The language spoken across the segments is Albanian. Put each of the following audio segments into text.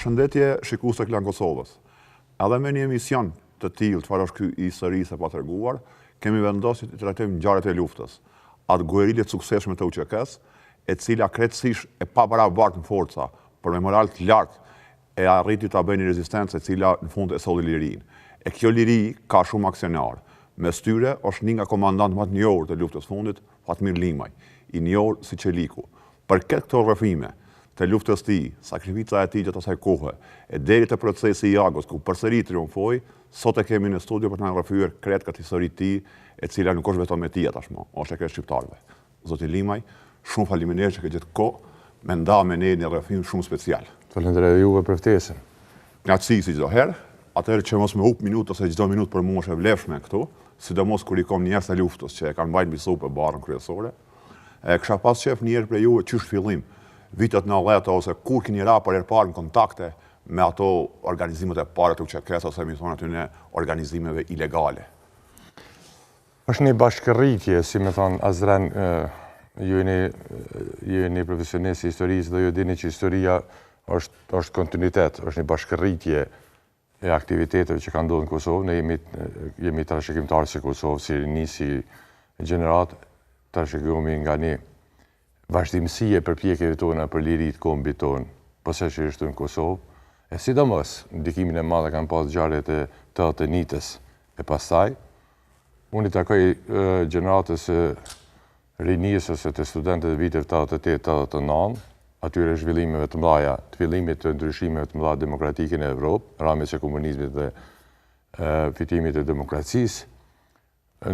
Përshëndetje shikues të Klan Kosovës. Edhe me një emision të tillë, çfarë është ky i historisë pa treguar, kemi vendosur të trajtojmë ngjarjet e luftës, atë guerilje të suksesshme të UÇK-s, e cila krejtësisht e pabarabartë në forca, por me moral të lartë e arriti ta bëjë një rezistencë e cila në fund e solli lirinë. E kjo liri ka shumë aksionar. Mes tyre është një nga komandantët më të njohur të luftës fundit, Fatmir Limaj, i njohur si Çeliku. Për këto rrëfime të luftës të tij, sakrifica e tij gjatë asaj kohe, e deri te procesi i Jagos, ku përsëri triumfoi, sot e kemi në studio për të na rrëfyer krejt këtë histori të tij, e cila nuk është vetëm e tij tashmë, është e krejt shqiptarëve. Zoti Limaj, shumë faleminderit që ke gjetë kohë me nda me ne një rrëfim shumë special. Falenderoj juve për ftesën. Knaqësi si çdo herë, atëherë që mos më hup minutë ose çdo minutë për mua është e vlefshme këtu, sidomos kur i kom njerëz të luftës që e kanë mbajtur mbi supë barrën kryesore. Kisha pas qef një herë për juve çysh fillim vitet 90 ose kur keni ra për herë parë në kontakte me ato organizimet e para të UÇK-s ose mi thonë aty në organizimeve ilegale. Është një bashkërritje, si me thonë Azran, ju jeni profesionist i historisë dhe ju dini që historia është kontinuitet, është një bashkërritje e aktiviteteve që kanë ndodhur në Kosovë. Ne jemi trashëgimtarë si Kosovë, si rini, si gjenerat, trashëgimi nga një vazhdimësie përpjekjeve tona për liritë kombit tonë, posaçërisht në Kosovë, e sidomos ndikimin e madh kanë pas ngjarjet e të nitës e pastaj. Unë i takoj gjeneratës rinisë ose të studentëve të viteve 88-89, atyre zhvillimeve të mëdha, të fillimit të ndryshimeve të mëdha demokratike në Evropë, rrëmjes së komunizmit dhe fitimit të demokracisë.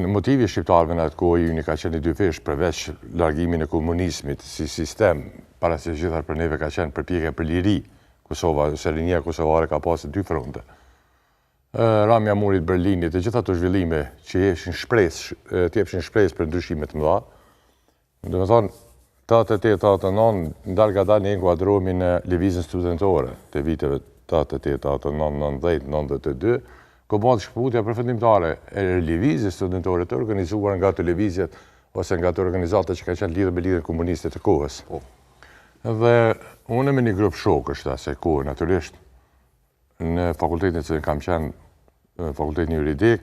Motivi shqiptarëve në atë kohë i ka qenë dy fish, përveç largimin e komunizmit si sistem, para se gjithar për neve ka qenë përpjekja për liri. Kosova, ose rinia kosovare ka pasur dy fronte. Rrëmja murit Berlinit, e gjitha ato zhvillime që jepshin shpresë për ndryshime të mëdha. Domethënë, 88-89, ndalgadal ne inkuadrohemi në lëvizjen studentore të viteve 88-89, 90, 92, ku bëhet shkputja përfundimtare e lëvizjes studentore të organizuar nga televizjet ose nga të organizata që kanë qenë lidhur me lidhjen komuniste të kohës. Dhe unë me një grup shokësh të asaj kohe, natyrisht, në fakultetin që kam qenë, fakultetin juridik,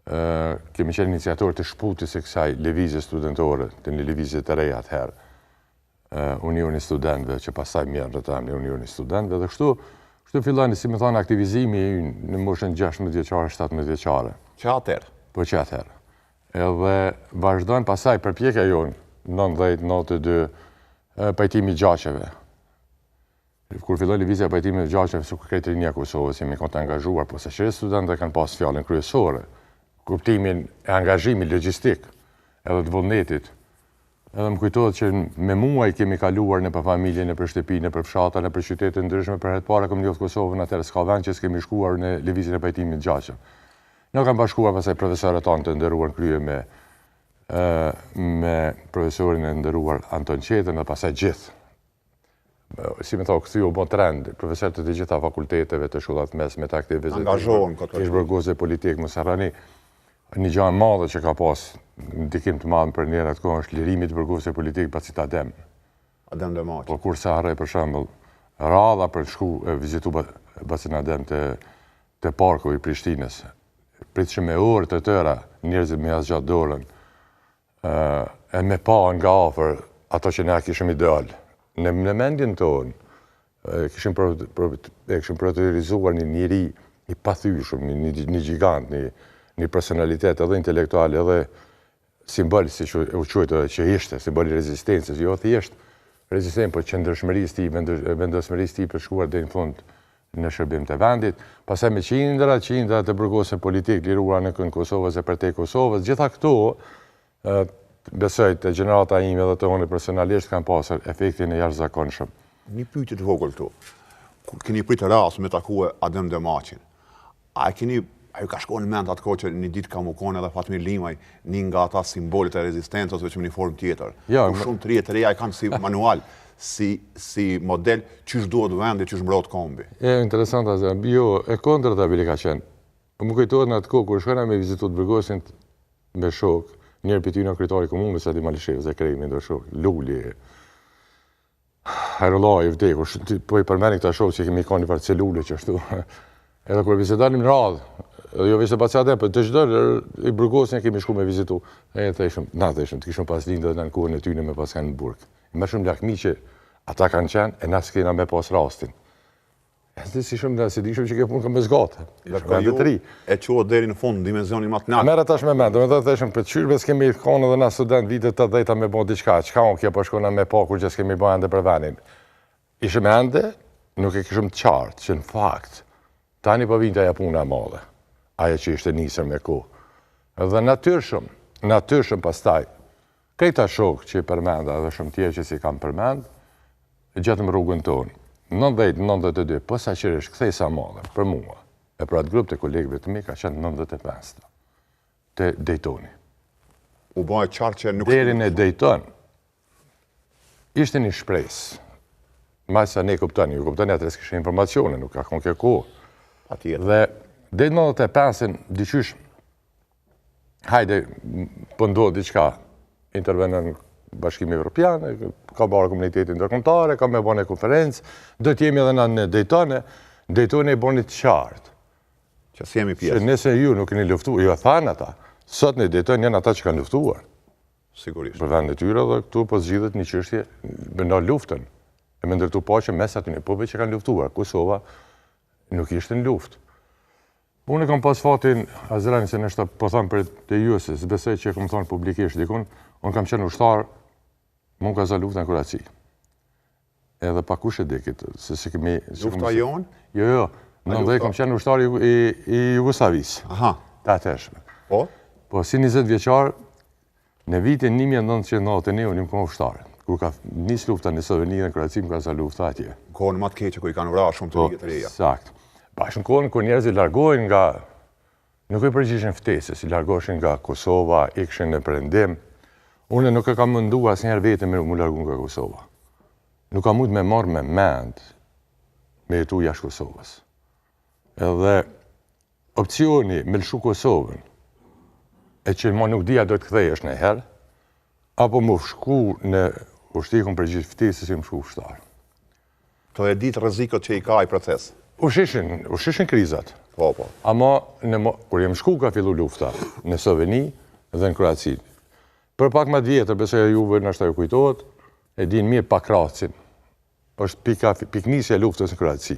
kemi qenë iniciator të shkputjes së kësaj lëvizje studentore, të një lëvizje të reja atëherë, Unioni Studentëve, që pastaj më rrëtam në Unioni Studentëve, dhe kështu filloi, si më thonë, aktivizimi në moshën 16 vjeçare, 17 vjeçare. Që atëherë? Po që atëherë. Edhe vazhdojnë pasaj përpjekja jonë, 90-92, pajtimi gjaqeve. Kur filloi lëvizja pajtimi të gjaqeve, su krejt rinia Kosovës, jemi kanë të angazhuar, po se që studentët kanë pas fjalën kryesore, kuptimin e angazhimit logjistik, edhe të vullnetit. Edhe më kujtohet që me muaj kemi kaluar në për familje, në për shtëpi, në për fshata, në për qytete ndryshme, për herë të parë kom njohur Kosovën atëherë, s'ka vend që s'kemi shkuar në lëvizjen e pajtimit të gjaqeve. Ne kanë bashkuar pasaj profesorët tanë të nderuar në krye me profesorin e nderuar Anton Qetën dhe pasaj gjithë. Si me thua, këthy u bon trend, profesorët të gjitha fakulteteve të shkollat mesme të aktivizmit. Angazhohen këtë. Ish burgoze politik, mos harroni. Një gjë e madhe që ka pas ndikim të madh për njëra të kohë është lirimi të burgosëve politik pasi Adem. Adem Demaçi. Po kur sa harroj për shembull radha për të shku vizitu Basin Adem te parku i Prishtinës. Pritshëm me orë të tëra, njerëzit me asgjat dorën. E me pa nga afër ato që ne kishim ideal. Në mendjen tonë, kishim priorizuar një njeri i pathyeshëm, një gjigant, një personalitet edhe intelektual, edhe simbol, si u quajtë që ishte, simbol i rezistencës, jo thjesht rezistencë, por qëndrueshmërisë tij, vendosmërisë tij për shkuar deri në fund në shërbim të vendit, pastaj me qindra të burgosëve politik liruar në kënd Kosovës e përtej Kosovës, gjitha këto besoj të gjenerata ime dhe të unë personalisht kanë pasur efektin e jashtëzakonshëm. Një pyetje të vogël këtu. Kur keni pritë rast me takue Adem Demaçin, a ju ka shkuar në mend atë kohë që një ditë ka mukon edhe Fatmir Limaj, një nga ata simbolet e rezistencës veç në një formë tjetër. Shumë të reja i kanë si manual, si model çish duhet vendi, çish mbrojt kombi. Interesant Azem, jo, e kontrata bile ka qenë. Më kujtohet në atë kohë kur shkojna me vizitu të burgosin me shok, njërë për ty në kryetari komunës, Adi Malishevës e krejmi ndo shok, Lulli. Hajrullaj i vdekur, po i përmeni këta shokë që kemi ka një farë celule që ashtu. Edhe kur vizitanim në radhë, edhe jo vise paciatem, për të çdo i burgosin kemi shku me vizitu. E theshëm, të kishëm pas lindë dhe në kohën e tyne me pas kanë në burg. I mërshëm lakmi që ata kanë qenë, e na s'kena me pas rastin. E si dishëm që ke punë me zgatë. E qua deri në fund, dimenzioni më të lartë. Merë tash me mendë, me të theshëm, për qyrëve s'kemi konë edhe na student vitet 80 me bo diqka, qka unë kje përshkona me pa kur që s'kemi bo ende për venin. Ishëm ende, nuk e kishëm të qartë, që në fakt, tani po vinte aja puna madhe, aja që ishte nisër me ko. Dhe natyrshëm pastaj, këta shokë që i përmenda dhe shumë tjerë që si kam përmend, gjatëm rrugën tonë. 90-92, posa qërish këthej sa madhe, për mua, e për atë grupë të kolegëve të mi, ka qenë 95, të Daytoni. U bëjë qartë që nuk... Deri në Dayton, ishte një shpresë. Majë sa ne kuptoni, ju kuptoni atërës kështë informacione, nuk ka konë kjo kohë. Dhe deri 95-ën, dyqysh, hajde, pëndohë diqka, intervenën Bashkimi Evropian, ka barë komunitetin ndërkombëtare, ka me bërë një konferencë, do t'jemi edhe në Daytone, Daytone i bërë një të qartë. Që si jemi pjesë. Se nëse ju nuk keni luftuar, ju e thanë ata, sot në Daytone janë ata që kanë luftuar. Sigurisht. Për vend e tyre dhe këtu po zgjidhet një çështje bëna luftën. E me ndërtu paqe mes aty një popujve që kanë luftuar. Kosova nuk ishte në luftë. Unë kam pas fatin, Azrani, se nështë po thamë për të juese, s'besoj që e kam thonë publikisht dikun, unë kam qenë ushtar, mund ka za lufta në Kroaci. Edhe pa kush e dikit, se si kemi... Lufta jonë? Jo, në ndoj kam qenë ushtar i Jugoslavis. Aha. Ta teshme. Po? Po, si 20 vjeqar, në vitin 1991 unë kam ushtar. Kur ka nis lufta në Sloveni dhe në Kroaci, më ka za lufta atje. Kohën më të keqe, ku i kanë vrarë shumë të ligjet të reja. Sakt. Bashkë në kohën, kur njerëzit largohen nga... Nuk e përgjishin ftesës, i largoshin nga Kosova, ikshin në perëndim. Unë nuk e kam mëndu asnjëherë vetëm me mu largu nga Kosova. Nuk kam mund me marrë me mend me jetu jashtë Kosovës. Edhe opcioni me lëshu Kosovën, e që ma nuk dija do të kthejesh në herë, apo më shku në ushtikun për gjithë ftesës i më shku ushtarë. Të e ditë rrezikët që i ka i proces. Ushishin krizat. Po. Ama, kur jem shku ka fillu lufta në Sloveni dhe në Kroaci. Për pak më vjetër, besoj e juve në ashtaj u kujtohet, e din mirë Pakracin. është piknisja e luftës në Kroaci.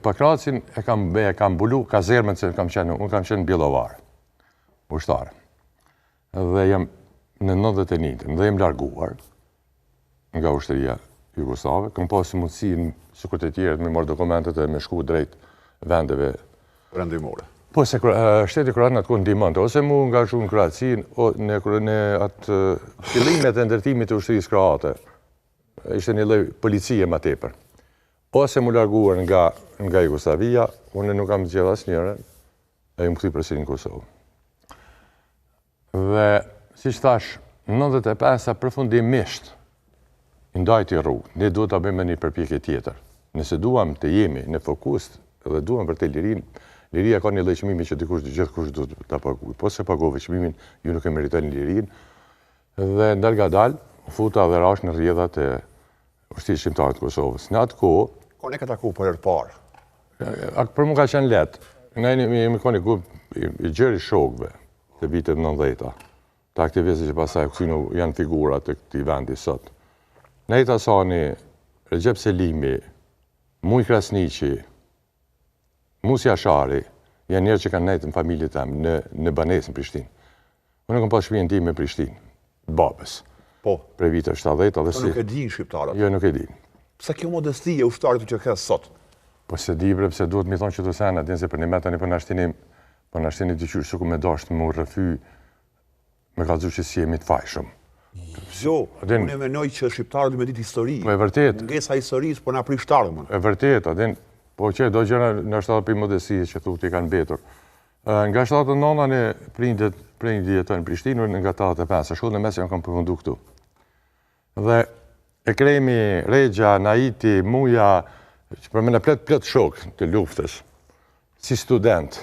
Pakracin e kam bulu kazermën se unë kam qenë Bjelovar, ushtarë. Dhe jem në 91, dhe jem larguar nga ushtëria Jugoslave, kam pasur mundësi së këtë të tjerët me marrë dokumentet e me shku drejt vendeve rendimore. Po, se shteti kroat në atë kohë ndihmonte, ose mu nga shumë në Kroacin, në atë fillimet e ndërtimit të ushtërisë kroate, ishte një lloj policie më tepër. Ose mu larguar nga Jugoslavia, unë nuk kam zgjedhur asnjërin, e më kthye përsëri në Kosovë. Dhe, siç thash, 95 përfundimisht i ndajti rrugë. Ne duhet ta bëjmë një përpjekje tjetër. Nëse duam të jemi në fokus dhe duam për të lirinë, liria ka një lloj çmimi që gjithkush duhet ta paguajë. Po se pagove çmimin, ju nuk e meritoni lirinë. Dhe ndalgadal futa dhe rash në rrjedhat e ushtrisë shqiptare të Kosovës. Në atë kohë, Kone ka taku për herë të parë. Për mua ka qenë lehtë. Ne jemi ka një grup i gjerë shokëve të vitet 90-ta. Të aktivistët që pasaj janë figura të këtij vendi sot. Nejta Sani, Recep Selimi, Muj Krasniqi, Musi Ashari, janë njerëz që kanë nejtë në familje tem në banesë në Prishtinë. Unë kam pas shtëpinë time në Prishtinë, babës. Po. Prej viteve 70 dhe si. Nuk e din shqiptarët. Jo, nuk e din. Pse kjo modesti e ushtarit që ka sot? Po se di bre, pse duhet mi thonë që të sena, din se për një metani për nashtini dyqysh që ku me dashtë më rëfy, me ka që si jemi të fajshëm. Jo, unë e menoj që shqiptarët me ditë histori. Po e vërtet. Ngesa historisë, po na prishtarëmën. E vërtet, adin, po që do gjëra në shtatë për modesti që thuti kanë betur. Nga 79 në prindi jeton në Prishtinë, nga 85, shkollën e mes janë kam përfundu këtu. Dhe e kremi, Regja, Naiti, Muja, që për me në plët shok të luftës, si student.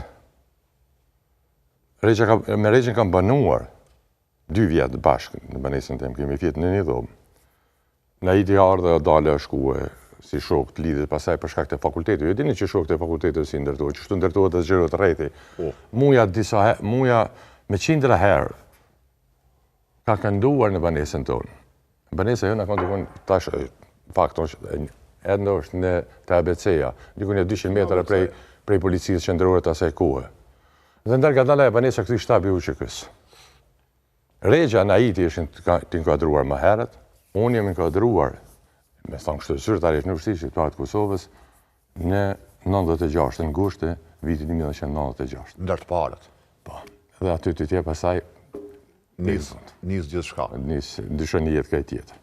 Me Regjën kam banuar 2 vjetë bashkë në banesën tem, kemi fjetë në një dhomë. Në iti ardhe o dale o shkue si shok të lidhët pasaj për shkak të fakultetit. Jo dini që shok të fakultetit si ndërtojnë, që shtu ndërtojnë dhe zgjerët rejti. Muja me qindra herë ka kënduar në banesën tonë. Banesa jo në ka ndukon tash fakton edhe është në të ABC-ja, dikun e 200 metra prej policisë qendrore të asaj kohe. Dhe ndërga dala e banesa këti shtabi u që kësë. Regja në Haiti ishin të inkuadruar më herët, unë jem inkuadruar, me thonë kështë zyrtarisht në Universitetin Shqiptar të Kosovës, në 96, në gushtë vitit 1996. Ndër të parët. Po, dhe aty të tje pasaj Nis gjithë shka. Ndryshon një jetë kaj tjetër.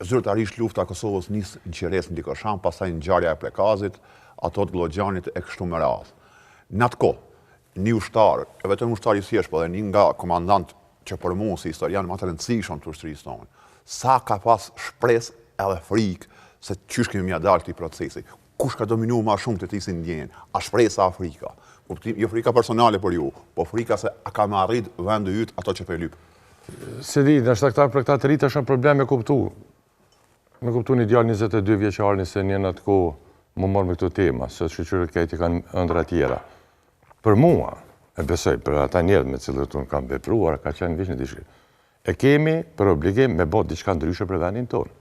Zyrtarisht lufta Kosovës nis në Qeres në Dikoshan, pasaj në ngjarja e Plekazit, ato të Glogjanit e kështu me radhë. Në atë kohë, një ushtar, e vetëm ushtar i thjesht, po dhe një nga komandant që për mua si historian më të rëndësishëm të ushtrisë tonë, sa ka pas shpresë edhe frikë se qysh kemi mja dalë këtij procesi. Kush ka dominuar më shumë të ti si ndjenjë? A shpresa a frika? Jo frika personale për ju, po frika se a ka me arrit vendi yt ato që për lyp. Se di, në shtaktar për këta të rritë është në problem me kuptu. Me kuptu një djallë 22 vjeqarë se një në atë kohë më morë me këto tema, se shqyqyrët kajti kanë ëndra tjera. Për mua, e besoj, për ata njerët me cilët unë kam vepruar, ka qenë vish një dishkë. E kemi për obligim me bot diçka ndryshe për vendin tonë.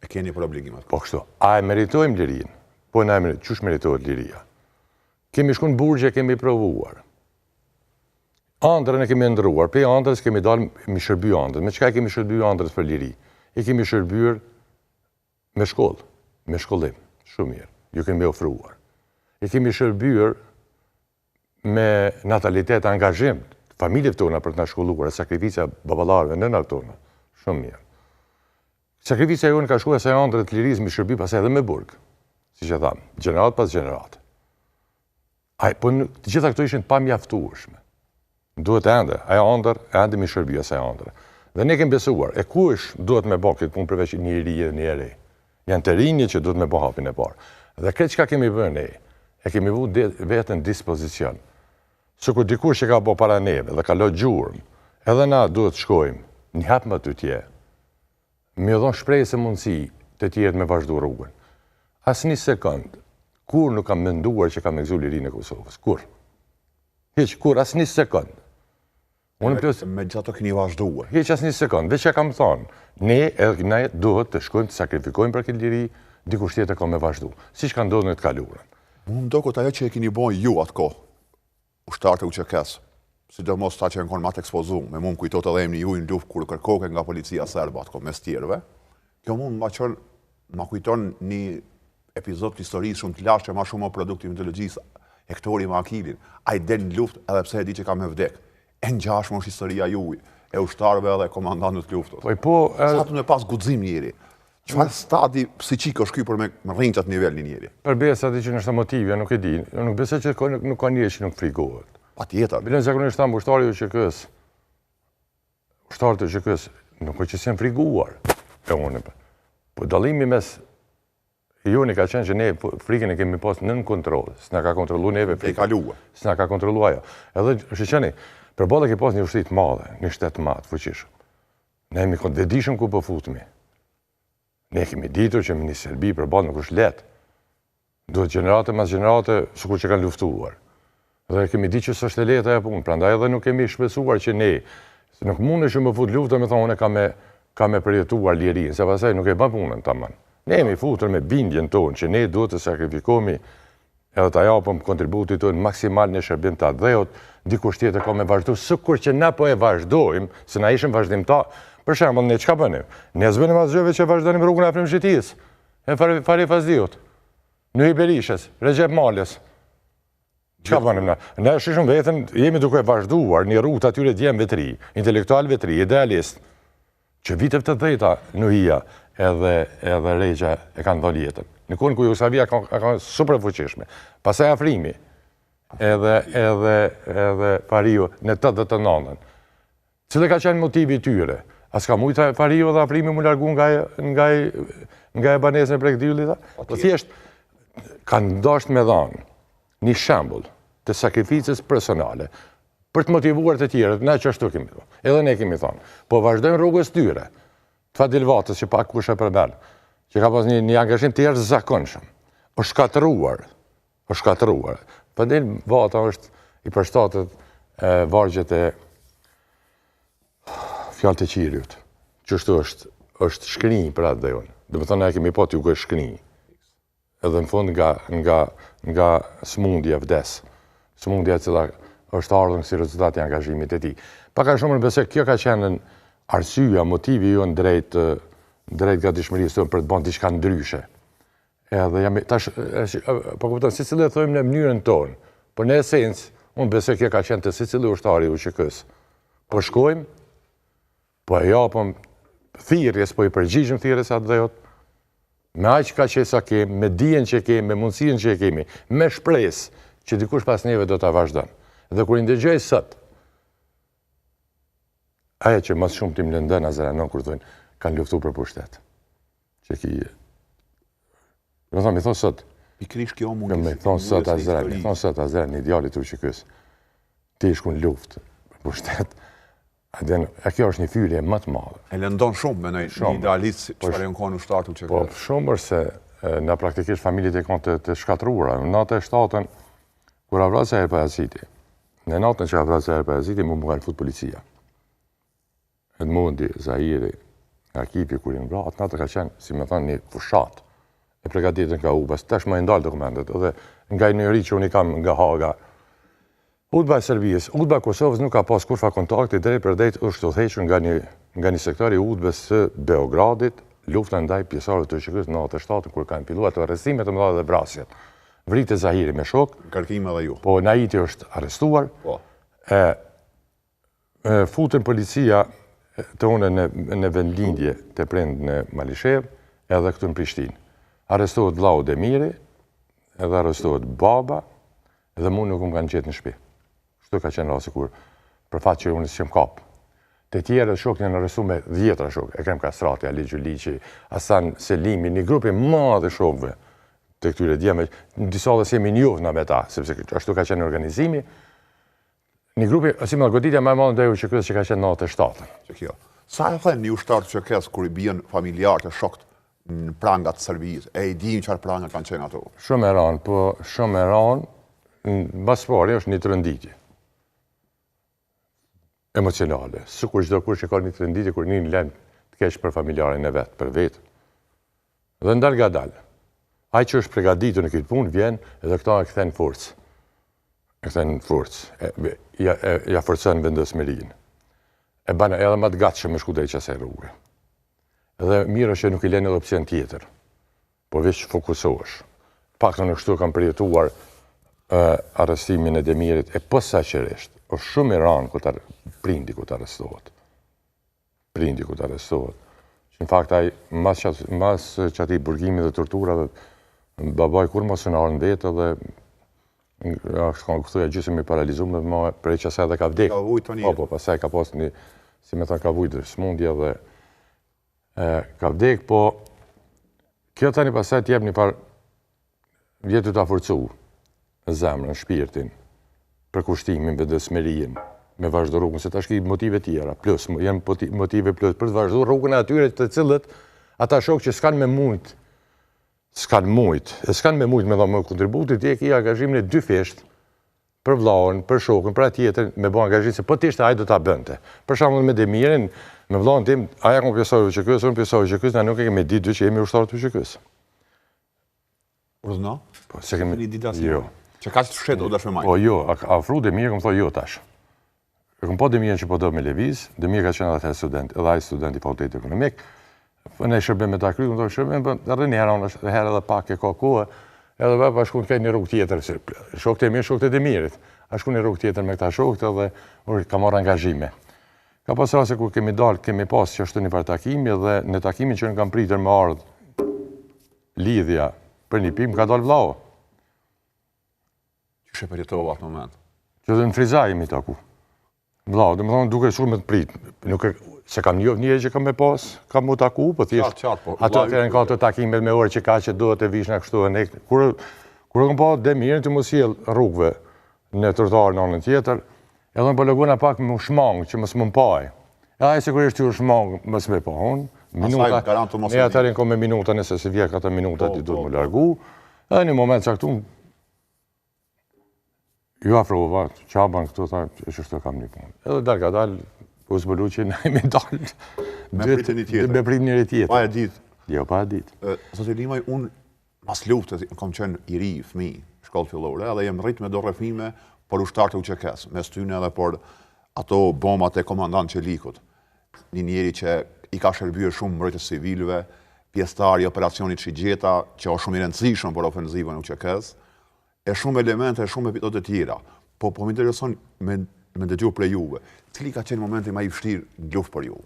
E keni për obligim atë? Po kështu, a e meritojmë lirin? Po na e meritojmë, qush meritojët liria? Kemi shku në burgje, kemi provuar. Andrën e kemi ndëruar, prej andrës kemi dalë mi shërby andrës. Me qka kemi shërby andrës për liri? E kemi shërbyr me shkollë, me shkollim, shumë mirë, ju kemi ofruar. E kemi shërbyr me natalitet, angazhim, familjet tona për të na shkolluar, sakrificia babalarëve, nënat tona, shumë mirë. Sakrificia jonë ka shkuar se andrët të liris mi shërby pas edhe me burg, si që thamë, gjenerat pas gjenerat. Po të gjitha këto ishin pa mjaftueshme. Duhet ende, aja andër, ende mi shërby asaj andër. Dhe ne kemi besuar, e kush duhet me bo këtë punë përveç një ri dhe një eri. Janë të rinjë që duhet me bo hapin e parë. Dhe këtë që ka kemi bërë ne, e kemi vu vetën dispozicion. Së kur dikush që ka bo para neve dhe ka lo gjurëm, edhe na duhet shkojmë një hapë më të tje, me dhon shprejë se mundësi të tjetë me vazhdu rrugën. As një sekundë, kur nuk kam menduar që kam egzu lirinë e Kosovës? Kur? Hiq, kur? As një sekundë. Me gjitha të këni vazhduar. Hiq, as një sekundë. Dhe që kam thonë, ne duhet të shkojmë të sakrifikojmë për këtë liri, dikush tjetër ka me vazhdu. Si që ka ndodhë në të kalurën. Më ndokët ajo që e keni bojë ju atë kohë, ushtarët e UÇK-s, sidomos ta që e në konë matë ekspozum, me mund kujtot edhe emni ju në luft kur kërkoke nga policia serba, atë kohë, mes tjerëve, kjo mund ma kujton një epizod të historisë shumë të lashtë, ma shumë o produkt të mitologjisë, Hektori me Akilin, a i del në luft edhe pse e di që ka me vdek. E ngjashme është historia juaj, e ushtarëve edhe komandantët të luftës. Sa të me pas guxim njeri? Çfarë stadi psiqik është ky për me rrinë atë nivel njeri? Përbesa di që nështë motivja, nuk e di. Nuk besoj që nuk ka njeri që nuk frikohet. Patjetër. Bilen zakonisht thamë ushtarët e UÇK-s. Ushtarët e UÇK-s nuk është që s'janë frikuar. Po dallimi mes joni ka qenë që ne frikën e kemi pas nën kontroll, s'na ka kontrollu neve frikën. S'na ka kontrollu ajo. Edhe shqeni, përballë ke pas një ushtri të madhe, një shtet të madh, fuqishëm. Ne jemi vetëdijshëm ku po futemi. Ne kemi ditur që me një Serbi përballë nuk është lehtë. Duhet gjenerate mas gjenerate, sikur që kanë luftuar. Dhe kemi ditur që s'është e lehtë ajo punë, prandaj edhe nuk kemi shpesuar që ne nuk mundesh më fut luftë, me thonë unë kam e përjetuar lirinë, se pastaj nuk e bën punën tamam. Ne jemi futur me bindjen tonë që ne duhet të sakrifikohemi edhe të japim kontributin tonë maksimal në shërbim të atë dheut, dikush tjetër ka me vazhdu, sikur që na po e vazhdojmë, se na ishim vazhdimtar. Për shembull, ne çka bënim? Ne zbënim asgjëve që vazhdonim rrugën e Afrimshitis, e Fari Fazliut, në Iberishës, Recep Malës. Çka bënim na? Ne shishëm vetëm, jemi duke vazhduar një rrugë atyre djemve të ri, intelektualëve të ri, idealist, që viteve të 10-ta Nuhia edhe Regja e kanë dhënë jetën. Në kohën ku Jugoslavia ka super fuqishme. Pastaj Afrimi, edhe Fariu në 89-ën. Cile ka qenë motivi tyre? As ka mujta Fariu dhe Afrimi mu largu nga e banesën prej këtyllit? Po thjesht, kanë dashur me dhanë një shembull të sakrificës personale për të motivuar të tjerët, na që ashtu kemi thonë. Edhe ne kemi thonë, po vazhdojnë rrugës tyre, të Fadilvatës që pak kush e përbel, që ka pas një angazhim të jashtëzakonshëm, është shkatëruar. Fadilvata është i përshtatët vargjet e Fjalët e Qiriut, që është shkrinj për atë dhe unë. Dhe më thënë e kemi po t'ju gë shkrinj. Edhe në fund nga smundja vdes. Smundja cila është ardhur si rezultat i angazhimit e tij. Pak a shumë në besoj kjo ka qenë arsyeja, motivi jonë drejt gatishmërisë tonë për të bën diçka ndryshe. Edhe po kupton, secili e thojmë në mënyrën tonë, por në esencë unë besoj kjo ka qenë të secili ushtari i UÇK-s. Po shkojmë, po e japëm thirrjes, po i përgjigjëm thirrjes atë dhejot, me aq ka që sa kemi, me dijen që kemi, me mundësinë që kemi, me shpresë që dikush pas neve do ta vazhdon. Dhe kur i ndëgjoj sot, aja që mas shumë tim lëndën Azeranon kur thonë, kanë luftu për pushtet. Që ki... Me thonë sot... Pikrish kjo mund me thonë sot Azeranon, idealit të UÇK-s. Ti shku në luftë për pushtet. A kjo është një fyllje më të madhe. E lëndon shumë me një idealist që çfarë janë kohën ushtarë UÇK-s. Po shumë është se na praktikisht familjet e kanë të shkatruara. Në natë e 7-ën, kur avrat Seher Pajaziti, në natën që avrat Seher Pajaziti, mu kanë fut policia. Edmundi, Zahiri, Akipi, kur i mbra, atë natë ka qenë, si me thënë, një fushat e pregaditën nga UBA-s. Tash më e ndalë dokumentet, edhe nga një njëri që unë i kam nga Haga. UDBA e Serbisë, UDBA e Kosovës nuk ka pas kurfa kontakti drejt për drejt është udhëhequr nga një sektor i UDBA-s së Beogradit, lufta ndaj pjesëtarëve të UÇK-s në natë 7 kur kanë filluar të arrestimet të mëdha dhe vrasjet. Vritet Zahiri me shok. Kërkime edhe ju. Po Naiti është arrestuar. Po. Futën policia të une në vendlindje të prind në Malishev edhe këtu në Prishtinë. Arrestohet vllau Demiri, edhe arrestohet baba, edhe mu nuk më kanë gjetë në shtëpi. Kështu ka qenë rasti kur për fat që unë s'jam kap. Të tjerë shokët janë arrestuar me 10 shokë. Ekrem Kastrati, Ali Gjuliqi, Hasan Selimi, një grup i madh të shokëve të këtyre djemve. Në disa dhe jemi njohur na me ta, sepse ashtu ka qenë organizimi. Një grupi, si më goditja më e madhe ndaj UÇK-s që ka qenë natë 7. Që kjo. Sa e thënë një ushtar të UÇK-s kur i bien familjarët e shokët në prangat të Serbisë, e i dinë çfarë prangat kanë qenë ato? Shumë e ranë, po shumë e ranë, mbas pari është një trënditje emocionale. Sikur çdo kush që ka një trënditje kur një lën të keq për familjarin e vet, për vetë. Dhe ndal ngadal. Ai që është përgatitur në këtë punë vjen edhe këta e kthen forcë. E kthen forcë. Ja forcon vendosmërinë. E bën edhe më të gatshëm me shku drejt asaj rruge. Dhe mirë është që nuk i lën edhe opsion tjetër. Po veç fokusohesh. Paktën kështu kam përjetuar arrestimin e Demirit e posaçërisht. Është shumë i rëndë prindi ku të arrestohet. Prindi ku të arrestohet. Që në fakt ai mas që ati burgimit dhe torturave, babaj kur mos në arën vetë dhe është kanë këthuja gjysëm i paralizuar dhe prej që asaj dhe ka vdek. Po, pasaj ka pas një, si me thënë ka vujtë smundje dhe ka vdek, po kjo tani pasaj t'jep një par vjetë të forcu zemrën, shpirtin, për kushtimin, vendosmërinë, me vazhdo rrugën, se tash ki motive tjera, plus, janë motive plus, për të vazhdo rrugën e atyre të cilët, ata shokë që s'kanë me mujt me dha më kontributit, tje ki angazhimin e 2 fesht, për vllaun, për shokën, për atjetër, me bo angazhim se po t'ishte ajë do t'a bënte. Për shembull me Demirin, me vllaun tim, aja kom pjesoj UÇK-s, unë pjesoj UÇK-s, na nuk e kemi ditë që jemi ushtarët UÇK-s. Urdhëno? Po, se kemi... Jo. Që ka që të shetë o dash me majtë? Po jo, afru Demir, këmë thoi jo tash. E këmë po Demirin që po do me Leviz, Demir ka qenë edhe student, edhe ai student i fakultetit ekonomik, ne shërbim me ta kry, këmë thoi shërbim, edhe një herë edhe pak e ka kohë, edhe vepa shku në një rrugë tjetër, shokët e mirë, shokët e Demirit, a shku një rrugë tjetër me këta shokët edhe ka marrë angazhime. Ka pas rase kur kemi dalë, kemi pas që është një par takimi, dhe në takimin që në kam pritër me ardhë lidhja për një pim, ka dalë vlau. Që shë përjetova atë moment? Që dhe në frizaj imi taku. Vlau, dhe më thonë duke shumë me të pritë. Se kam një që kam me pas, kam mu taku, po thjesht. Ato të në ka të takimet me orë që ka që do të vish në kështu e nekë. Kur kam pa Demirin të mos jel rrugve në trotuar në anën tjetër, edhe më pëllëguna pak më shmangë që mësë më mpaj. E ajë sigurisht që shmangë mësë me pa unë, minuta, ne atërin ko me minuta, nëse se vje këta minuta ti duhet më largu, edhe një moment caktum, ju afrova, qaban këtu, tha, e që shtë kam një punë. Edhe dalë ka dalë, u zbëllu që ne me dalë. Me pritë një tjetër. Me pritë njëri tjetër. Pa e ditë. Jo, pa e ditë. Zotë Limaj, unë mas luftës, kam qenë i ri, fëmi, shkollë fillore, edhe jem rritë me do rrëfime për ushtarë të UÇK-s, me styne edhe për ato bombat e komandant Qelikut. Një njeri që i ka shërbyer shumë mbrojtës civilëve, pjesëtar i operacionit Shigjeta, që është shumë i rëndësishëm për ofenzivën e UÇK-s, e shumë elemente, e shumë episodet të tjera. Po më intereson me dëgju për juve, cili ka qenë momenti më i vështirë në luftë për ju.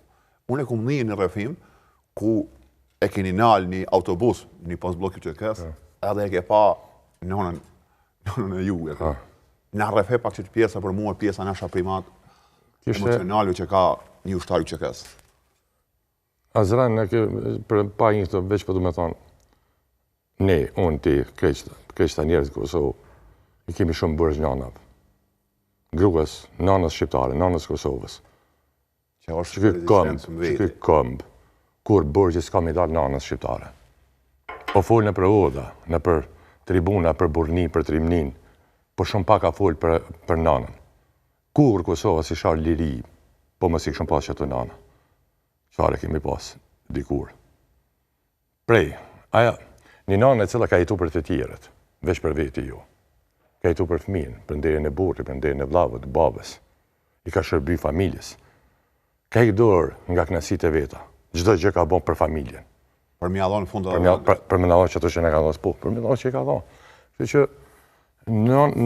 Unë e kom një në rrëfim ku e keni nal një autobus, një postblok UÇK-s, edhe e ke pa nënën e juve. Në rrëfe pak që të pjesa për mua, pjesa nasha primat emocionale që ka një ushtar UÇK-s. Azran, për pa një të veç për du me thonë, ne, unë, ti, kreqta njerëz Kosovë, i kemi shumë bërësh nanave. Gruas, nanës shqiptare, nanës Kosovës. Që ky këmbë, kur bërgjës ka mi dalë nanës shqiptare. Po folë në për oda, në për tribuna, për burni, për trimnin, po shumë pak ka folë për nanën. Kur Kosova si sharë liri, po më si këshëm pas që të nanë. Qare kemi pas, dikur. Prej, aja, një nanë e cila ka jetu për të tjerët, veç për veti ju. Ka jetu për fëmin, për nderin e burri, për nderin e vlavët, babës. I ka shërby familjes. Ka i dorë nga knasit e veta. Gjdo gjë ka bon për familjen. Për mi adhonë fund dhe për me adhonë që ato që ne ka dhonë, po, për me adhonë që i ka dhonë. Që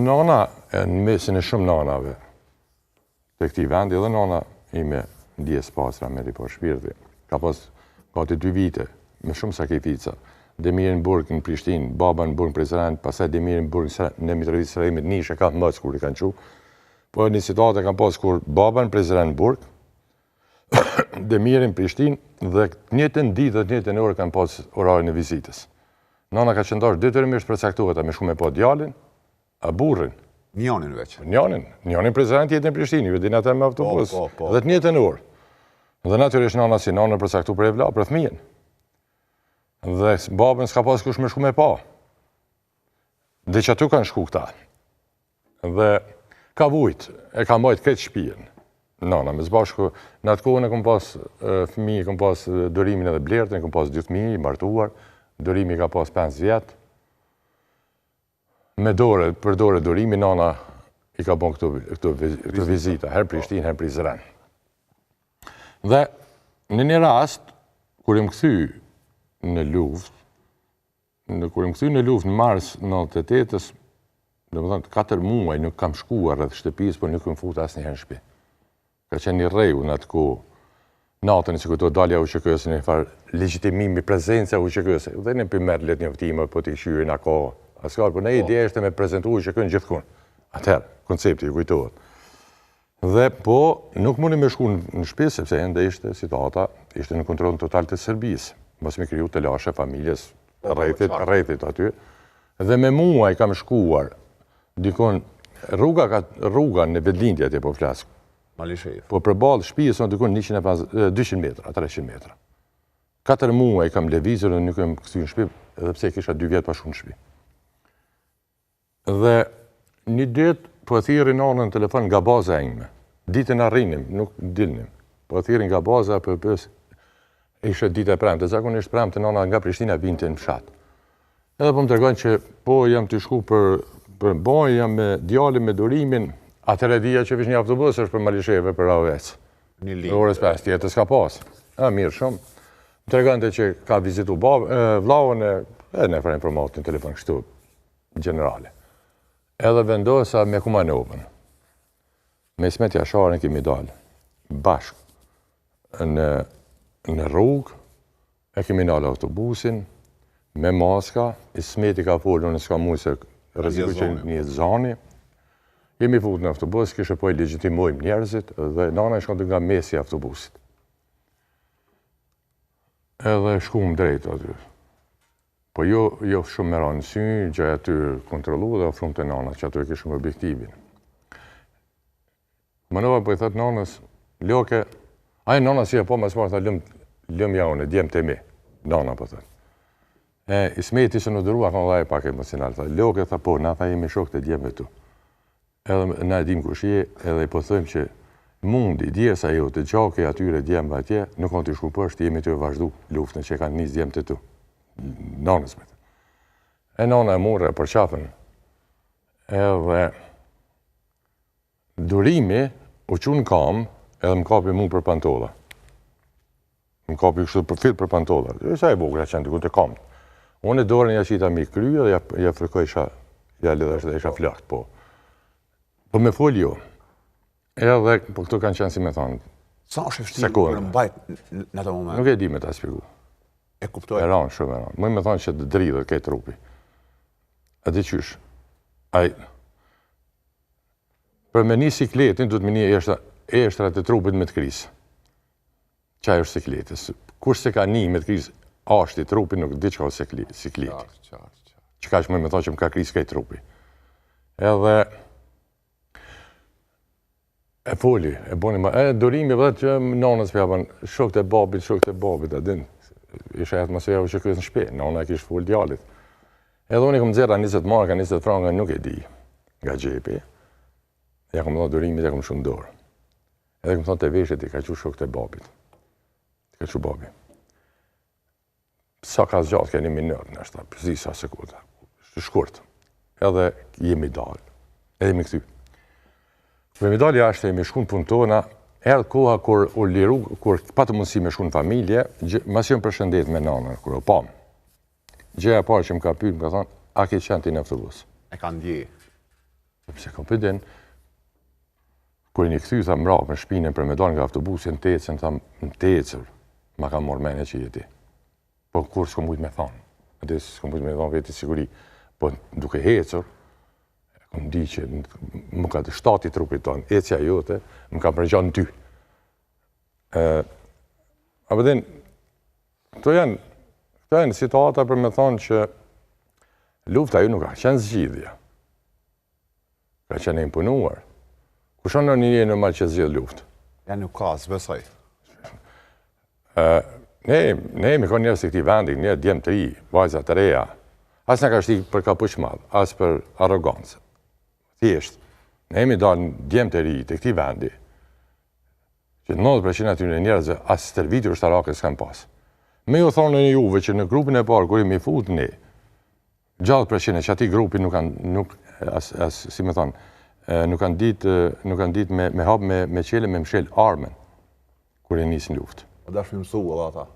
nana, në mesin e shumë nanave, të këti vendi, edhe nana ime ndjes pasra me po shpirti. Ka pas gati 2 vite, me shumë sakrifica. Demirin Burg në Prishtinë, baba në Burg në Prizren, pasaj Demirin Burg në Mitrovica Sremit, nishe ka mësë kur i kanë qu. Po një situatë kanë pas kur baba në Prizren në Burg, Demirin në Prishtinë, dhe njëtën ditë dhe njëtën orë kanë pas orarin e vizitës. Nana ka qëndash detyrimisht përcaktuar me shumë e po djalin, a burrin. Njonin veç. Njonin Prizren tjetë në Prishtinë, ju din atë me autobus, dhe të njëtën orë. Dhe natyrisht nana si nana përcaktu për e vla, për fëmijen. Dhe babën s'ka pas kush me shku me pa. Dhe që aty kanë shku këta. Dhe ka vujt, e ka mbajt këtë shpijen. Nana, me zbashku, në atë kohën e kom pas fëmi, kom pas dorimin edhe blertën, kom pas 2 fëmijë, i martuar, dorimi ka pas 5 vjetë. Me dore, për dore dorimi, nana i ka bon këto vizita, her Prishtinë, her Prizren. Dhe në një rast, kur im këthy në luft, kur im këthy në luft në mars 98-ës, dhe më thënë, 4 muaj nuk kam shkuar rreth shtëpis, por nuk im fut asë një herë në shtëpi. Ka qenë një rreju në atë kohë, natën që këto dalja UÇK-s, një farë legjitimimi, prezenca UÇK-s, dhe në përmer let një vëtime, po t'i shyrin a kohë, askar, por në ideja është me prezentu UÇK-n gjithkun. Atëherë, koncepti, ju kujtohet. Dhe po, nuk mundi me shku në shtëpi, sepse ende ishte situata, ishte në kontrollin total të Serbisë. Mos me kriju të lashe familjes rrethit aty. Dhe me mua i kam shkuar, dikon, rruga në Vedlindja atje po flasë. Po përbalë shtëpisë në dikon 200 metra, 300 metra. 4 muaj i kam levizur dhe nuk e më këthy në shtëpi, edhe pse kisha 2 vjetë pa shku në shtëpi. Dhe një ditë, po e thiri nanën në telefon nga baza e ime. Ditën arrinim, nuk dilnim. Po e thiri nga baza për pës, ishe ditë e premte. Zakonisht premte nana nga Prishtina vinte në fshat. Edhe po më tregojnë që po jam të shku për boj, jam me djalin, me dorimin, atëre dhja që vish një autobus është për Malisheve, për Ravec. Një linjë. Orës 5 tjetës ka pas. Mirë shumë. Më tregojnë që ka vizitu vllahun e ne farë informatë në telefon kështu, generale. Edhe vendosa me Kumanovën. Me Ismet Jasharin kemi dalë bashkë në rrugë, e kemi nalë autobusin, me maska, Ismeti ka folur në s'ka mujë se rreziku që një zani. Jemi fut në autobus, kishe po i legjitimojmë njerëzit, dhe nana i shkon nga mesi autobusit. Edhe shkum drejt aty. Po jo shumë me ranë sy, gjë aty kontrolu dhe ofrum të nana, që aty e kishëm objektivin. Manova po i thëtë nanës, Loke, aje nana si e po më smarë, tha lëmë lëmja unë, djemë të mi, nana po thënë. Ismeti se në dërua, ka në pak emocional, tha, loke, tha po, na tha jemi shok të djemëve tu. Edhe na dim kush je, edhe po thëmë që mundi, djesa jo të gjake atyre djemëve atje, nuk kanë të shku përshtë, jemi të vazhdu luftën që kanë njës djemë të tu. Nanës me të. Nana e more për qafën, edhe durimi u qunë kam, edhe më kapi mu për pantolla. Më kapi kështu për fil për pantolla. Sa e bukur që në të kam. Unë e dorën ja qita mi kry, dhe ja frikoj ja lidhesh dhe isha flakt, po. Po me fol jo. Edhe, po këto kanë qenë si me thonë. Sa është e vështirë për mbajt në atë moment? Nuk e di me ta shpjegu. E kuptoj. E ranë shumë e ranë. Më me thonë që të dridhët kej trupi. A di qysh. Për me një sikletin, du të me një eshtrat e trupit me të krisë. Qaj është sikletës. Kush se ka një me të krisë ashti trupi, nuk di që ka sikleti. Që ka që më me thonë që më ka krisë kej trupi. Edhe e foli, e boni ma, dorimi vëdhe që nanës pjapën, shok të babit, adin, isha atmosfera që kësë në shpe, nana e kishë fol djallit. Edhe unë i kom dzera 20 marka, 20 franga, nuk e di, nga gjepi, ja kom dhe dorimit, ja kom shumë dorë. Edhe kom thonë të veshët, i ka që shok të babit, i ka që babi. Sa ka zgjatë, ka një minërë, nështë, përzi sa sekunda, shkurt, edhe jemi dalë, edhe jemi këty. Me mi dalë jashtë e me shku në punë tona, edhe koha kur u liru, kur patë mundësi me shku në familje, mas jëmë përshëndet me nanën, kur o pamë. Gjeja parë që më ka pyet, më ka thonë, a ke qenë ti në autobus? E ka ndje. Pse kam përdin, kur një këthy, tha mrapë në shpinën për me dalë nga autobusin, në tecën, tha në tecër, ma ka morë mene që jeti. Po kur s'ko mujtë me thonë, atë s'ko mujtë me thonë veti siguri, po duke hecër, më di që më ka të shtati trupit tonë, ecja jote, më ka përgjanë ty. A përdin, këto janë situata për me thonë që lufta ju nuk ka qenë zgjidhja. Ka qenë impunuar. Kushon në një normal që zgjidh luftë? Ja nuk ka, s'besoj. Ne me konë njerës të këti vendi, njerë djemë të ri, vajzat të reja. As në ka shti për kapush madhë, as për arogancë. Thjesht, ne jemi dalë djemë të ri të këti vendi, që 90% atyre njerëzve as stërvitur shtarakës s'kanë pasë. Me ju thonë në juve që në grupin e parë, kur jemi fut ne, gjallë përshine që ati grupi nuk kanë ditë me hapë me qele me mshel armen, kur e nisë në luftë. O da shmimësu edhe ata?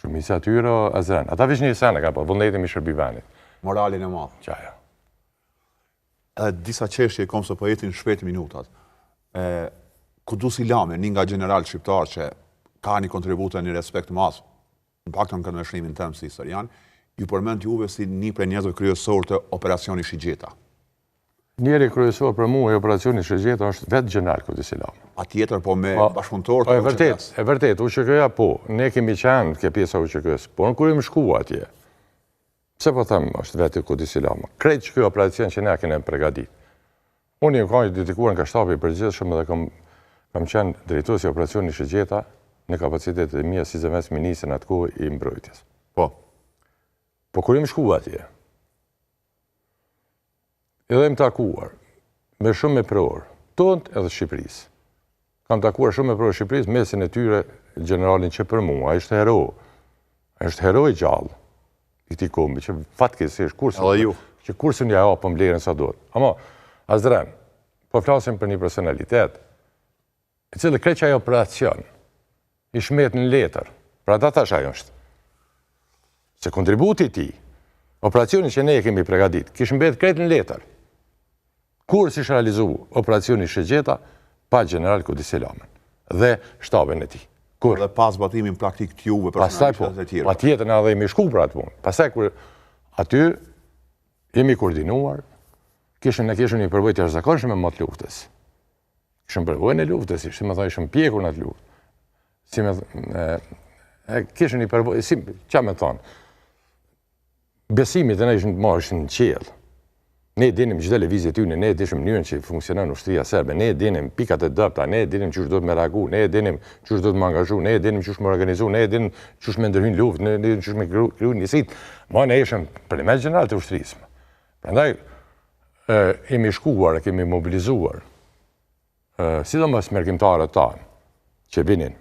Shumisë atyre, azren. Ata vish një sene ka pa, vullnetin i shërbi venit. Moralin e madhë. Qaja. Edhe disa qeshje kom se po jetin shpet minutat. Kudus Ilami, një nga general shqiptar që ka një kontribut e një respekt mas, në pak të në këtë mëshrimin tëmë si historian, ju përmend juve si një prej njerëzve kryesor të operacioni Shigjeta. Njeri kryesor për mu e operacioni Shigjeta është vetë general Kudus Ilami. A tjetër po me bashkëpunëtor të UÇK-s? E vërtet, UÇK-ja po, ne kemi qenë ke pjesa UÇK-s, por në kur im shkua atje, pse po thëmë është vetë Kudus Ilami? Krejt që kjo operacion që ne kene pregadit. Unë i kam dedikuar nga shtabi i përgjithshëm dhe kam qenë drejtuesi i operacionit Shigjeta në kapacitetet e mia si zëvendës ministër në atë kohë i mbrojtjes. Po kur im shkua atje, edhe im takuar me shumë me prorë, tonë edhe Shqipërisë. Kam takuar shumë me prorë Shqipërisë, mesin e tyre generalin që për mua, a ishte hero. A ishte hero i gjallë i këtij kombi, që fatkeqësisht kursin ja hapën vlerën sa duhet. Ama, Azrem, po flasim për një personalitet, i cili krejt që ajo operacion, i shmet në letër, pra ta thash ajo është. Se kontributi ti, operacionin që ne kemi pregadit, kishë mbet krejt në letër. Kur si shë realizu operacionin Shigjeta, pa general Kudus Ilamin dhe shtabin e ti. Dhe pas batimin praktik t'juve personalitetet e tjera. Pa tjetër në edhe jemi shku për atë punë. Pastaj kur aty jemi koordinuar, ne kishëm një përvojë të jashtëzakonshme me matë luftës. Kishëm përvojën e luftës, si me thonë ishëm pjekur në atë luftë. Kishëm një përvojë, qa me thonë, besimit e ne ishën marrëshin në qelë. Ne dinim çdo lëvizje tyne, ne dinim mënyrën që funksionon ushtria serbe, ne dinim pikat e dobta, ne dinim çu do të më reagu, ne dinim çu do të më angazhu, ne dinim çu më organizu, ne dinim çu më ndërhyjnë luftë, ne dinim çu më kriju nisit. Ma ne ishim përmes general të ushtrisë. Prandaj kemi shkuar, kemi mobilizuar, sidomos mërkimtarët tanë që vinin.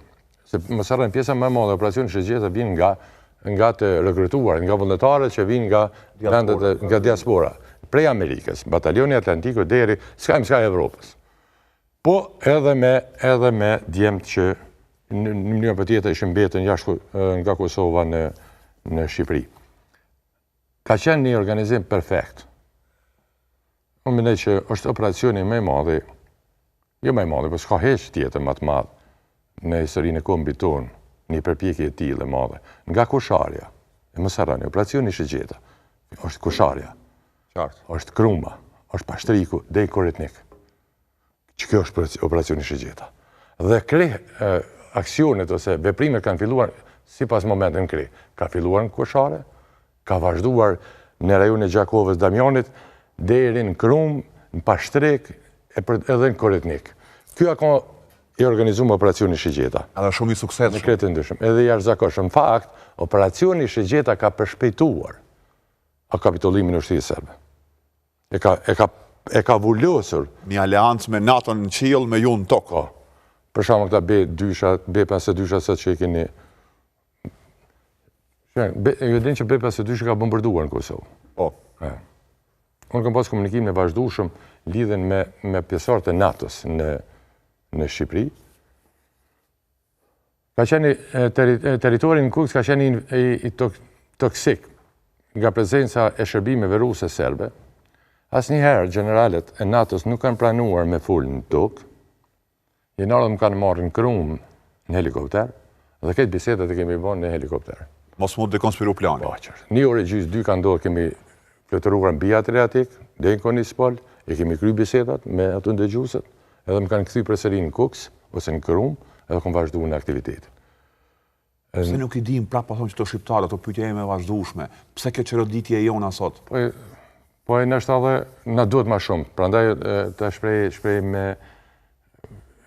Se mos harrojmë pjesa më e madhe e operacionit Shëgjeta vjen nga të rekrutuar, nga vullnetarët që vinë nga vendet nga diaspora, prej Amerikës, Batalioni Atlantiku deri s'ka Evropës. Po edhe me djemtë që në mënyrë patjetër ishin mbetën jashtë nga Kosova në Shqipëri. Ka qenë një organizim perfekt. Unë mendoj që është operacioni më i madh, jo më i madh, por s'ka hiç tjetër më të madh në historinë e kombit tonë, një përpjekje e tillë e madhe. Nga Kosharja, e mos harroni, operacioni Shëgjeta, është Kosharja, është Krumba, është Pashtriku, deri Koretnik. Që kjo është operacioni Shëgjeta. Dhe kreh aksionet ose veprimet kanë filluar sipas momentit në kreh. Ka filluar në Kosharë, ka vazhduar në rajonin e Gjakovës Damjanit, deri në Krumbë, në Pashtrik, edhe në Koretnik. Ky ka i organizuar operacioni Shëgjeta. Edhe shumë i suksesshëm. Në krete ndryshëm. Edhe jashtëzakonshëm. Në fakt, operacioni Shëgjeta ka përshpejtuar kapitullimin e ushtrisë serbe. E ka vullosur një aleancë me NATO në qiell, me ju në tokë. Për shembull këta B-52 sot që i keni. Ju dinë që B-52 ka bombarduar në Kosovë. Po. Unë kam pas komunikim në vazhdueshëm lidhen me pjesëtarët e NATO-s në Shqipëri. Ka qenë territori në Kuks ka qenë i toksik nga prezenca e shërbimeve ruse serbe. Asnjëherë generalet e NATO-s nuk kanë planuar me ful në tokë. Generalët më kanë marrë në Krumbë në helikopter dhe këtë bisedat e kemi bënë në helikopter. Mos mund të konspiru plani. Po, qartë. Një orë gjysmë 2 kanë ndodhur kemi fluturuar mbi Adriatik, deri në Konispol, e kemi kryer bisedat me ato ndëgjuesit, edhe më kanë kthyer përsëri në Kuks ose në Krumbë, edhe kam vazhduar në aktivitetin. Pse nuk i dim prapë thonë që të shqiptarët, ato pyetje e vazhdueshme. Pse kjo çeroditje e jona sot? Po e nështë edhe na duhet më shumë. Prandaj të shpreh me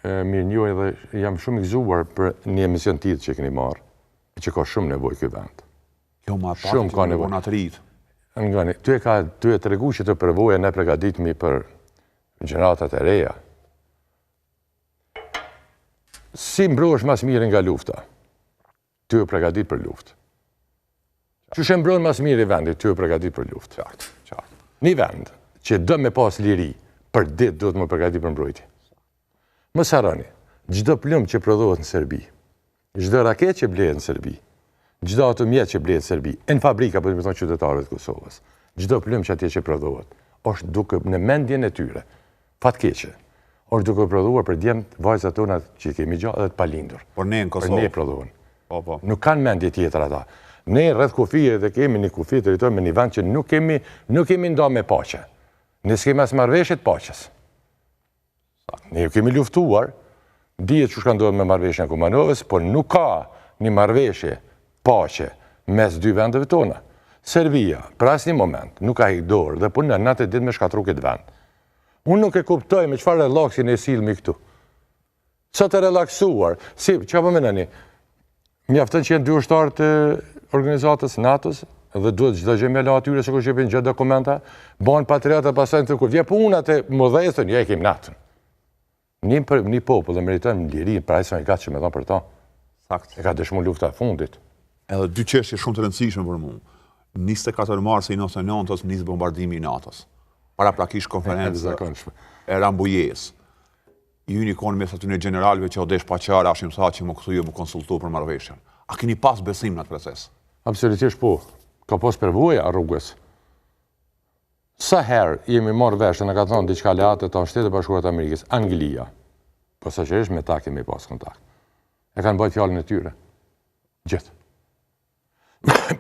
mirënjohje dhe jam shumë i gëzuar për një emision tjetër që keni marrë, që ka shumë nevojë ky vend. Kjo më atë shumë ka nevojë të rrit. Ngani, ty e tregu që të përvoja ne përgatitemi për gjeneratat e reja. Si mbrohesh mas mirë nga lufta? Ty e përgatit për luftë. Që shë mbrohen mas mirë i vendit, ty e përgatit për luftë. Qartë. Një vend që do me pas liri, për ditë do të më përgatit për mbrojtje. Mos harroni, çdo plumb që prodhohet në Serbi, çdo raketë që blehet në Serbi, çdo automjet që blehet në Serbi, në fabrika për të thënë qytetarët e Kosovës, çdo plumb që atje që prodhohet, është duke në mendjen e tyre, fatkeqe, është duke prodhuar për djemt vajzat tona që kemi gjallë dhe të palindur. Por ne në Kosovë. Për ne prodhohen. Po. Nuk kanë mendje tjetër ata. Ne rreth kufije dhe kemi një kufi territor me një vend që nuk kemi nda me paqe. Ne s'kemi as marrëveshje të paqes. Ne ju kemi luftuar, dihet që shkandohet me marrëveshjen e Kumanovës, por nuk ka një marrëveshje paqe mes dy vendeve tona. Serbia, për asnjë moment, nuk ka hik dorë dhe punon natë ditë me shkatru këtë vend. Unë nuk e kuptoj me çfarë relaksin e sillmi këtu. Sa të relaksuar, si çfarë mendoni? Mjafton që janë dy ushtarë të organizatës NATO-s dhe duhet çdo gjë me la atyre se kur shepin gjë dokumenta, bën patriota pastaj të kur vjen puna të mëdhësën, ja e kemi natën. Një popull e meriton lirinë, pra ai sa i gatshëm me dhënë për ta. Sakt. E ka dëshmuar lufta e fundit. Edhe dy çështje shumë të rëndësishme për mua. 24 mars 1999 nis bombardimi i NATO-s. Paraprakisht konferencë e Rambujes. Ju një konë mes aty në generalëve që odesh paqara, ashim sa që më këthuju më konsultu për marrëveshjen. A keni pas besim në atë proces? Absolutisht po. Ka pas përvoja rrugës. Sa herë jemi marrë vesh dhe në ka thonë diçka aleate të Shtetet e Bashkuara të Amerikës, Anglia, po saqërisht me ta kemi pas kontakt. E kanë bërë fjalën e tyre. Gjithë.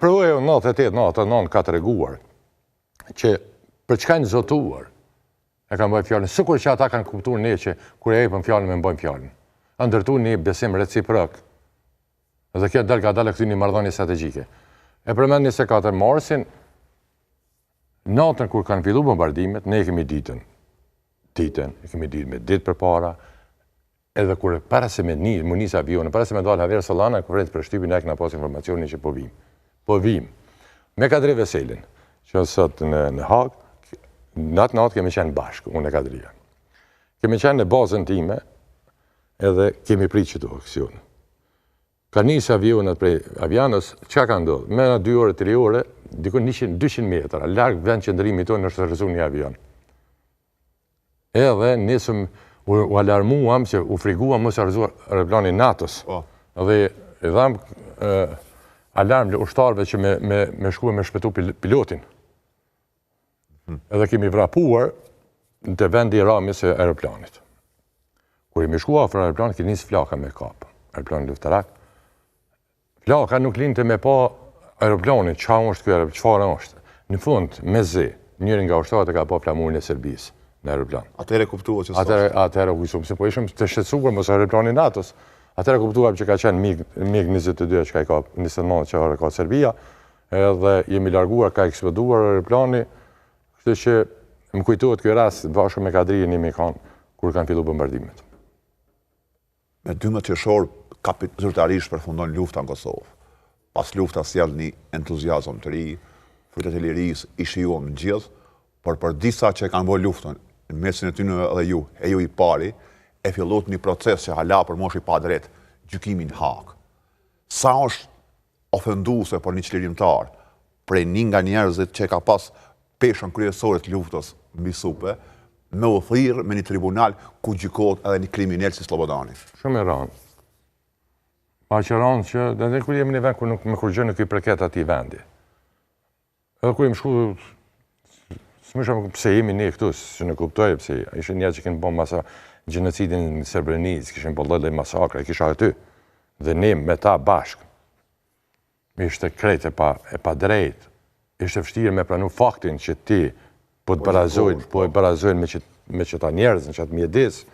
Përvoja 98-99 ka treguar që për çka janë zotuar, e kanë bërë fjalën, sikur që ata kanë kuptuar ne që kur e jepëm fjalën me bëjmë fjalën. Ndërtu një besim reciprok. Dhe kjo dal ka dalë këtu një marrëdhënie strategjike. E përmend 24 marsin, Natën kur kanë fillu bombardimet, ne kemi ditën, kemi ditë me ditë për para, edhe kur para se me më nis avionin, para se me dalë Javier Solana, kur vretë për shtypin, ne kena pas informacionin që po vim. Po vim. Me Kadri Veselin, që sot në Hag, natë kemi qenë bashkë, unë e Kadria. Kemi qenë në bazën time, edhe kemi pritë qëto aksionë. Ka nisë avionat prej Avianës, që ka ndodhë? Me në 2 ore, 3 ore, dikon 200 metra, largë vend qëndërimi tonë është rëzu një avion. Edhe nisëm, u alarmuam që u friguam mësë rëzu aeroplani NATO-s. Dhe i dham alarm lë ushtarëve që me shkuve me shpetu pilotin. Edhe kemi vrapuar në të vendi i ramjes e aeroplanit. Kur i me shkua afër aeroplanit, kemi nisë flaka me kapë, aeroplanin luftarak. Flaka nuk linte me pa aeroplanin, çfarë është ky aeroplan, çfarë është. Në fund, me zi, njëri nga ushtarët e ka pa flamurin e Serbisë në aeroplan. Atëherë kuptuat që Atëherë kuptuam se po ishim të shqetësuar mos aeroplani NATO-s. Atëherë kuptuam që ka qenë MiG-22 që ka 29 që ka Serbia, edhe jemi larguar, ka eksploduar aeroplani, kështu që më kujtohet ky rast bashkë me Kadrinë jemi kanë kur kanë filluar bombardimet. Me 12 qershor zyrtarisht përfundon lufta në Kosovë. Pas lufta sjell një entuziazëm të ri, frytet e lirisë i shijuam në gjithë, por për disa që kanë bërë luftën, në mesin e tyre edhe ju, e ju i pari, e fillot një proces që hala për mosh i pa drejt, gjykimin Hag. Sa është ofenduese për një çlirimtar, prej një nga njerëzit që ka pas peshën kryesore të luftës mbi supe, me u thirrë me një tribunal ku gjykohet edhe një kriminal si Slobodani. Shumë e rëndë. Pa që rëndë që, dhe kur jemi në vend kur nuk me kurgjë nuk i përket ati vendi. Edhe kur jemi shku, së më shumë pse jemi ne këtu, që në kuptoj, pse ishë njerë që kënë bo masa gjenocidin në Srebrenicë, këshën po lëllë masakra, kisha aty. Dhe ne me ta bashkë, ishte krejt e pa drejt, ishte vështirë me pranu faktin që ti po e barazojnë me qëta njerëz, në qëtë mjedis,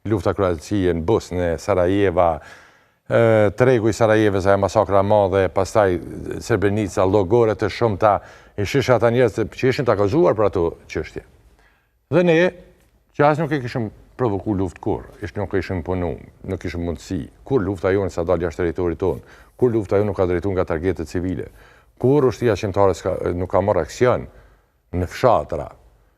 lufta Kroacie në Bosnë, Sarajeva, tregu i Sarajevës e masakra madhe, pastaj Srebrenica, logore të shumë ta, ishish ata njerëz që ishin të akazuar për ato qështje. Dhe ne, që asë nuk e kishëm provoku luft kur, nuk e kishëm punu, nuk kishëm mundësi, kur lufta jonë sa dalë jashtë teritorit tonë, kur lufta jonë nuk ka drejtu nga targetet civile, kur ushtria shqiptare nuk ka marrë aksion në fshatra,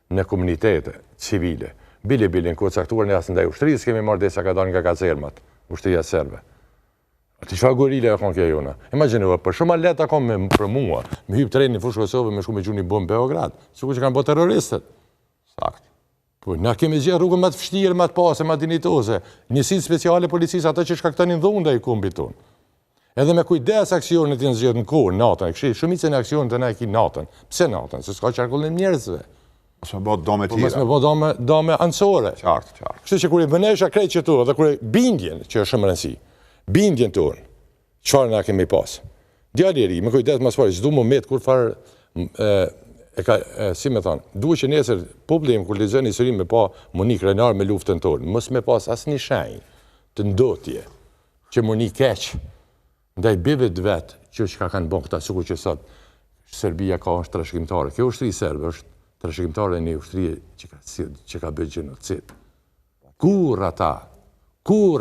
në komunitete civile. Bile në kur caktuar në jasë ndaj ushtrisë, kemi marrë desa ka dalë nga gazermat, ushtria serbe. Ti çfarë gorile e kanë kjo jona? Imagjinova, për shumë lehtë akon për mua, me hyp treni në fushë Kosovë me shku me gjuni bombë Beograd, sikur që kanë bërë terroristët. Sakt. Po na kemi gjetur rrugën më të vështirë, më të pasë, më dinjitoze, njësitë speciale policisë ata që shkaktonin dhunde i kombit tonë. Edhe me kujdes aksionet janë zgjedhur në kohë natën, kështu shumicën e aksioneve të na e kin natën. Pse natën? Se s'ka qarkullim njerëzve. Mos me bë dome tjera. Mos me bë dome anësore. Qartë. Kështu që kur i bënesha krejt që tu, dhe kur bindjen që është shumë rëndësi. Bindjen tonë, çfarë na kemi pas. Djali i ri, me kujdes mas pari, çdo moment kur far si më thon, duhet që nesër populli kur lexon historinë me pa Monik Renar me luftën tonë, mos me pas asnjë shenjë të ndotje që Monik keq ndaj bive të vet që kanë bën këta, sikur që sot Serbia ka është trashëgimtare. Kjo ushtri serbe është trashëgimtare në ushtri që ka bërë gjenocid. Kur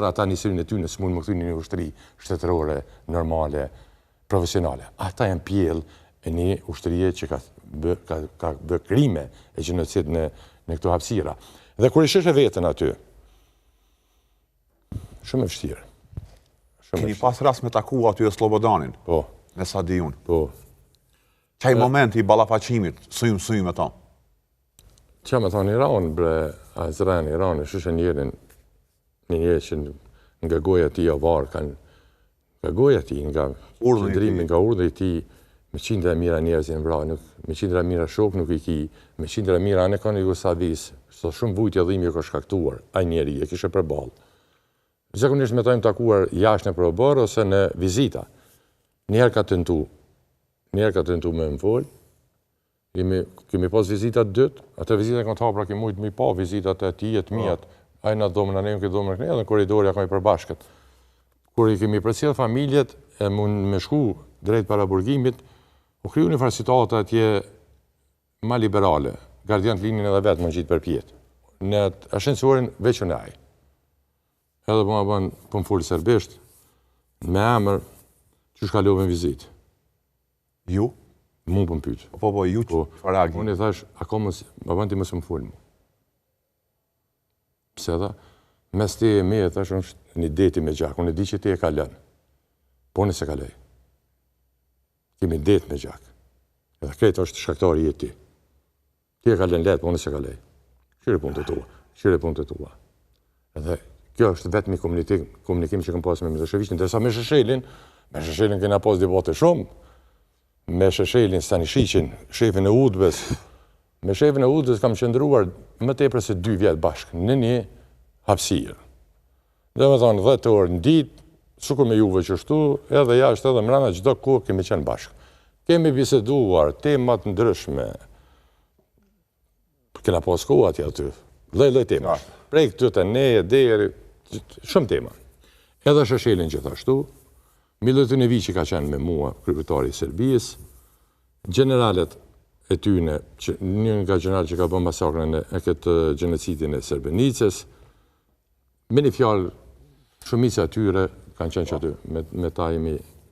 ata nisërin e tyre s'mund më këtyn një ushtri shtetërore, normale, profesionale. Ata janë pjellë e një ushtrie që ka bë krime e gjenocid në këto hapësira. Dhe kur i sheshe vetën aty, shumë e vështirë. Keni pas rast me taku aty e Slobodanin, me Sadiun. Qaj momenti i ballafaqimit, sujmë me ta? Qa me thonë Iran, bre, Azran, Iran, shushe njerën, një njerë që nga goja ti avarë, nga goja ti, nga qëndrimi, nga urdhë i ti, me qindra mira njerëz jenë vra, me qindra mira shok nuk i ki, me qindra mira anë e ka një Jugoslavis, sot shumë vujtja dhimi ka shkaktuar, a njeri, e kishe përballë. Zakonisht me tojmë takuar jashtë në proborë ose në vizita. Njerë ka tentu me më folë, kemi pas vizitat dytë, atë vizitat kanë të hapra kemi mujtë me pa vizitat e ti, e të mijat, a i në domën, a ne këtë domën e këne, edhe në koridorja ka i përbashkët. Kur i kemi përcjell familjet, e mund me shku drejt para burgimit, u kriju një farë situata atje ma liberale, gardian të linjën edhe vetë më gjitë për pjetë. Në ashencuarin veç në aj. Edhe po më full serbisht, me emër, që shkallove në vizitë. Ju? Mu për më pytë. Po, ju që faragi? Unë i thash, ako më bënd ti mësë më full mu. Pse da? Mes ti e me e thash, është një deti me gjak. Unë e di që ti e ka lënë. Po unë se ka lej. Kemi det me gjak. Edhe krejtë është shaktari i ti. Ti e ka lënë letë, po unë se ka lej. Qire punë të tua. Edhe kjo është vetëmi komunikim që këm pasë me Mizashevicin. Ndërsa me Sheshelin kena pas debate shumë. Me Sheshelin, Stanishiqin, shefin e udhëves. Me shefin e udhëves kam qëndruar më tepër se 2 vjetë bashkë në një hapësirë. Dhe me thonë 10 orë në ditë, sukur me juve qështu, edhe jashtë edhe mrena çdo kohë kemi qenë bashkë. Kemi biseduar temat ndryshme. Kena pas kohë atje aty. Lloj tema. Prej këtu të neje, deri, shumë tema. Edhe Sheshelin gjithashtu, Milutin ka qenë me mua, kryetari i Serbisë, generalet e tyne, një nga general që ka bërë masakrën e këtë gjenocidin e Srebrenicës, me një fjalë, shumica atyre kanë qenë që aty. Me ta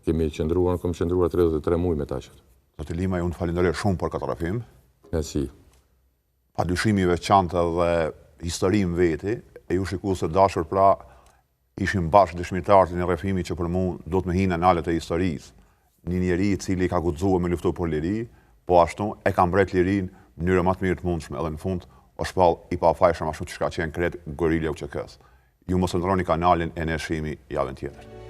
kemi qëndruar, kom qëndruar 33 muaj me ta që aty. Zoti Lima, ju në falenderoj shumë për këtë rafim. Nësi. Pa dyshimi veçantë dhe historim veti, e ju shiku se dashur pra ishim bashkë dëshmitarët në rrefimi që për mu do të me hinë analet e historisë. Një njeri i cili ka guxuar me luftu për liri, po ashtu e ka mbret lirin në mënyrë më të mirë të mundshme, edhe në fund o shpall i pafajshëm ashtu që ka qenë kret gorilja UÇK-s. Ju mos ndroni kanalin e ne shihemi javën tjetër.